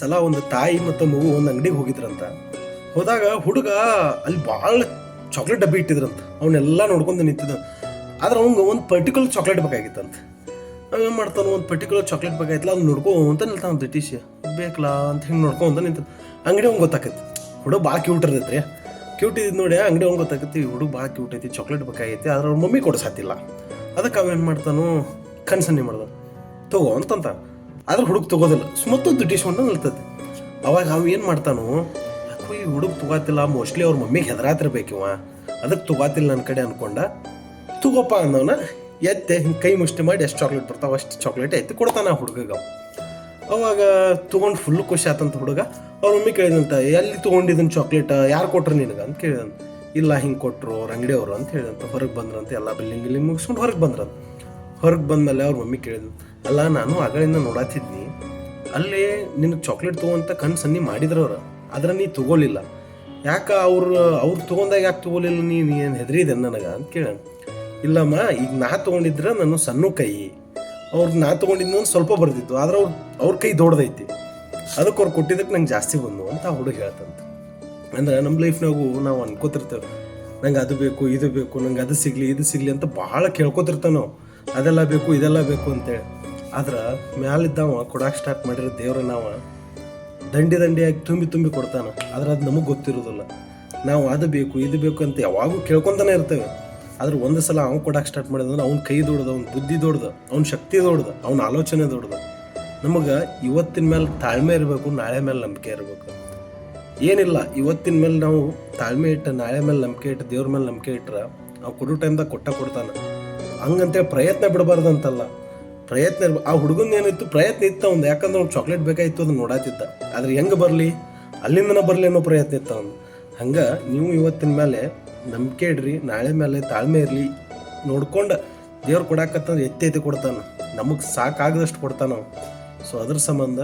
ಸಲ ಒಂದು ತಾಯಿ ಮತ್ತು ಮಗು ಒಂದು ಅಂಗಡಿಗೆ ಹೋಗಿದ್ರಂತ. ಹೋದಾಗ ಹುಡುಗ ಅಲ್ಲಿ ಭಾಳ ಚಾಕ್ಲೇಟ್ ಡಬ್ಬಿ ಇಟ್ಟಿದ್ರಂತ. ಅವನ್ನೆಲ್ಲ ನೋಡ್ಕೊಂಡು ನಿಂತಿದ್ದ. ಆದ್ರೆ ಅವ್ನಿಗೆ ಒಂದು ಪರ್ಟಿಕ್ಯುಲರ್ ಚಾಕ್ಲೇಟ್ ಬೇಕಾಗಿತ್ತಂತ. ಅವೇನು ಮಾಡ್ತಾನೆ, ಒಂದು ಪರ್ಟಿಕ್ಯುಲರ್ ಚಾಕ್ಲೇಟ್ ಬೇಕಾಗಿತ್ತಲ್ಲ, ಅದು ನೋಡ್ಕೊಂತ ನಿಲ್ತಾನ ಬ್ರಿಟಿಷ್ ಬೇಕಲ್ಲ ಅಂತ ಹಿಂಗೆ ನೋಡ್ಕೊಂತ ನಿಂತ. ಅಂಗಡಿ ಅವ್ನು ಗೊತ್ತಾಕೈತಿ ಹುಡುಗ ಭಾಳ ಕ್ಯೂಟ್ ಇರ್ತೈತೆ ರೀ. ಕ್ಯೂಟ್ ಇದ್ದು ನೋಡಿ ಅಂಗಡಿ ಅವ್ನು ಗೊತ್ತಾಕೈತಿ ಹುಡುಗ ಭಾಳ ಕ್ಯೂಟ್ ಐತಿ, ಚಾಕ್ಲೇಟ್ ಬೇಕಾಗೈತಿ. ಆದ್ರೆ ಅವ್ರ ಮಮ್ಮಿ ಕೊಡ್ಸಾತಿಲ್ಲ. ಅದಕ್ಕೆ ಅವೇನು ಮಾಡ್ತಾನು, ಕನ್ಸನ್ನಿ ಮಾಡ್ದ ತಗೋ ಅಂತಂತ. ಆದ್ರೆ ಹುಡುಗ ತಗೋದಿಲ್ಲ, ಸುಮತ್ತು ದುಡ್ಡಿಸ್ಕೊಂಡು ನಿಲ್ತೈತಿ. ಅವಾಗ ಅವ ಏನು ಮಾಡ್ತಾನು, ಯಾಕೋ ಈ ಹುಡುಗ ತಗೋತಿಲ್ಲ, ಮೋಸ್ಟ್ಲಿ ಅವ್ರ ಮಮ್ಮಿಗೆ ಹೆದರಾತಿರ್ಬೇಕಿವ, ಅದಕ್ಕೆ ತಗೋತಿಲ್ಲ ನನ್ನ ಕಡೆ ಅನ್ಕೊಂಡ. ತಗೋಪ್ಪ ಅಂದವನ ಎತ್ತೆ ಹಿಂಗೆ ಕೈ ಮುಷ್ಟಿ ಮಾಡಿ ಎಷ್ಟು ಚಾಕ್ಲೇಟ್ ಬರ್ತಾವೆ ಅಷ್ಟು ಚಾಕ್ಲೇಟ್ ಐತಿ ಕೊಡ್ತಾನ ಆ ಹುಡುಗಗೆ. ಅವಾಗ ತೊಗೊಂಡು ಫುಲ್ಲು ಖುಷಿ ಆತಂತ ಹುಡುಗ. ಅವ್ರ ಮಮ್ಮಿ ಕೇಳಿದಂತ, ಎಲ್ಲಿ ತೊಗೊಂಡಿದ್ದನ್ನು ಚಾಕ್ಲೇಟ್ ಯಾರು ಕೊಟ್ರು ನಿನಗೆ ಅಂತ ಕೇಳಿದಂತ. ಇಲ್ಲ ಹಿಂಗೆ ಕೊಟ್ಟರು ಅವ್ರ ಅಂಗಡಿಯವರು ಅಂತ ಹೇಳಿದಂತ. ಹೊರಗೆ ಬಂದ್ರಂತ, ಎಲ್ಲ ಬಿಲ್ಲಿಂಗ್ ಮುಗಿಸ್ಕೊಂಡು ಹೊರಗೆ ಬಂದ್ರಂತ. ಹೊರಗೆ ಬಂದಮೇಲೆ ಅವ್ರ ಮಮ್ಮಿ ಕೇಳಿದಂತ, ಅಲ್ಲ ನಾನು ಆಗಳಿಂದ ನೋಡಾತಿದ್ನಿ, ಅಲ್ಲಿ ನಿನಗೆ ಚಾಕ್ಲೇಟ್ ತೊಗೊಂತ ಕಣ್ಣು ಸನ್ನಿ ಮಾಡಿದ್ರವ್ರು, ಆದ್ರೆ ನೀ ತೊಗೋಲಿಲ್ಲ ಯಾಕೆ? ಅವ್ರು ತೊಗೊಂಡಾಗ ಯಾಕೆ ತೊಗೋಲಿಲ್ಲ? ನೀನು ಏನು ಹೆದರಿದೆ ನನಗೆ ಅಂತ ಕೇಳ. ಇಲ್ಲಮ್ಮ, ಈಗ ನಾ ತೊಗೊಂಡಿದ್ರೆ ನಾನು ಸಣ್ಣ ಕೈ, ಅವ್ರಿಗೆ ನಾ ತೊಗೊಂಡಿದ್ದು ಸ್ವಲ್ಪ ಬರ್ತಿತ್ತು, ಆದ್ರೆ ಅವ್ರ ಕೈ ದೊಡ್ಡದೈತಿ, ಅದಕ್ಕೆ ಅವ್ರು ಕೊಟ್ಟಿದ್ದಕ್ಕೆ ನಂಗೆ ಜಾಸ್ತಿ ಬಂದು ಅಂತ ಆ ಹುಡುಗ ಹೇಳ್ತಂತ. ಅಂದ್ರೆ ನಮ್ಮ ಲೈಫ್ನಾಗೂ ನಾವು ಅನ್ಕೋತಿರ್ತೇವೆ, ನಂಗೆ ಅದು ಬೇಕು ಇದು ಬೇಕು, ನಂಗೆ ಅದು ಸಿಗಲಿ ಇದು ಸಿಗಲಿ ಅಂತ ಭಾಳ ಕೇಳ್ಕೊತಿರ್ತೇವೆ ನಾವು. ಅದೆಲ್ಲ ಬೇಕು ಇದೆಲ್ಲ ಬೇಕು ಅಂತೇಳಿ. ಆದ್ರೆ ಮ್ಯಾಲಿದ್ದಾವ ಕೊಡಕ್ಕೆ ಸ್ಟಾರ್ಟ್ ಮಾಡಿರೋ ದೇವ್ರ ನಾವು ದಂಡಿಯಾಗಿ ತುಂಬಿ ಕೊಡ್ತಾನೆ. ಆದ್ರೆ ಅದು ನಮಗೆ ಗೊತ್ತಿರೋದಿಲ್ಲ. ನಾವು ಅದು ಬೇಕು ಇದು ಬೇಕು ಅಂತ ಯಾವಾಗೂ ಕೇಳ್ಕೊತಾನೆ ಇರ್ತೇವೆ. ಆದ್ರೆ ಒಂದು ಸಲ ಅವ್ನು ಕೊಡಕ್ಕೆ ಸ್ಟಾರ್ಟ್ ಮಾಡಿದ್ರೆ ಅವ್ನ ಕೈ ದೊಡ್ದು, ಅವ್ನ ಬುದ್ಧಿ ದೊಡ್ದು, ಅವ್ನ ಶಕ್ತಿ ದೊಡ್ದು, ಅವ್ನ ಆಲೋಚನೆ ದೊಡ್ದು. ನಮಗೆ ಇವತ್ತಿನ ಮೇಲೆ ತಾಳ್ಮೆ ಇರಬೇಕು, ನಾಳೆ ಮೇಲೆ ನಂಬಿಕೆ ಇರಬೇಕು. ಏನಿಲ್ಲ, ಇವತ್ತಿನ ಮೇಲೆ ನಾವು ತಾಳ್ಮೆ ಇಟ್ಟು ನಾಳೆ ಮೇಲೆ ನಂಬಿಕೆ ಇಟ್ಟು ದೇವ್ರ ಮೇಲೆ ನಂಬಿಕೆ ಇಟ್ಟರೆ ಅವ್ನು ಕೊಡೋ ಟೈಮ್ದಾಗ ಕೊಡ್ತಾನೆ. ಹಂಗಂತೇಳಿ ಪ್ರಯತ್ನ ಬಿಡಬಾರ್ದಂತಲ್ಲ, ಪ್ರಯತ್ನ ಇರ್ಬೇಕು. ಆ ಹುಡುಗನ ಏನಿತ್ತು ಪ್ರಯತ್ನ ಇತ್ತು ಅವ್ನು, ಯಾಕಂದ್ರೆ ಅವ್ನು ಚಾಕ್ಲೇಟ್ ಬೇಕಾಗಿತ್ತು ಅದನ್ನ ನೋಡಾತಿದ್ದ. ಆದ್ರೆ ಹೆಂಗೆ ಬರಲಿ, ಅಲ್ಲಿಂದನೇ ಬರಲಿ ಅನ್ನೋ ಪ್ರಯತ್ನ ಇತ್ತು ಅವ್ನು. ಹಂಗೆ ನೀವು ಇವತ್ತಿನ ಮೇಲೆ ನಂಬಿಕೆ ಇಡ್ರಿ, ನಾಳೆ ಮೇಲೆ ತಾಳ್ಮೆ ಇರಲಿ. ನೋಡ್ಕೊಂಡು ದೇವ್ರು ಕೊಡಾಕತ್ತಂದ್ರೆ ಎತ್ತಿ ಕೊಡ್ತಾನೆ, ನಮಗೆ ಸಾಕಾಗದಷ್ಟು ಕೊಡ್ತಾನೆ ನಾವು. ಸೊ ಅದ್ರ ಸಂಬಂಧ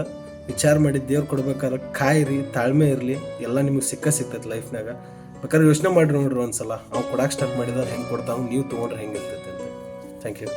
ವಿಚಾರ ಮಾಡಿ ದೇವ್ರು ಕೊಡ್ಬೇಕಾದ್ರೆ ಕಾಯಿರಿ, ತಾಳ್ಮೆ ಇರಲಿ, ಎಲ್ಲ ನಿಮಗೆ ಸಿಗ್ತೈತೆ ಲೈಫ್ನಾಗ. ಬೇಕಾದ್ರೆ ಯೋಚನೆ ಮಾಡಿ ನೋಡ್ರಿ ಒಂದ್ಸಲ, ಅವ್ನು ಕೊಡಕ್ಕೆ ಸ್ಟಾರ್ಟ್ ಮಾಡಿದ್ರೆ ಹೆಂಗೆ ಕೊಡ್ತಾವೆ, ನೀವು ತೊಗೊಂಡ್ರೆ ಹೆಂಗೆ ಇರ್ತೈತೆ ಅಂತ. Thank you.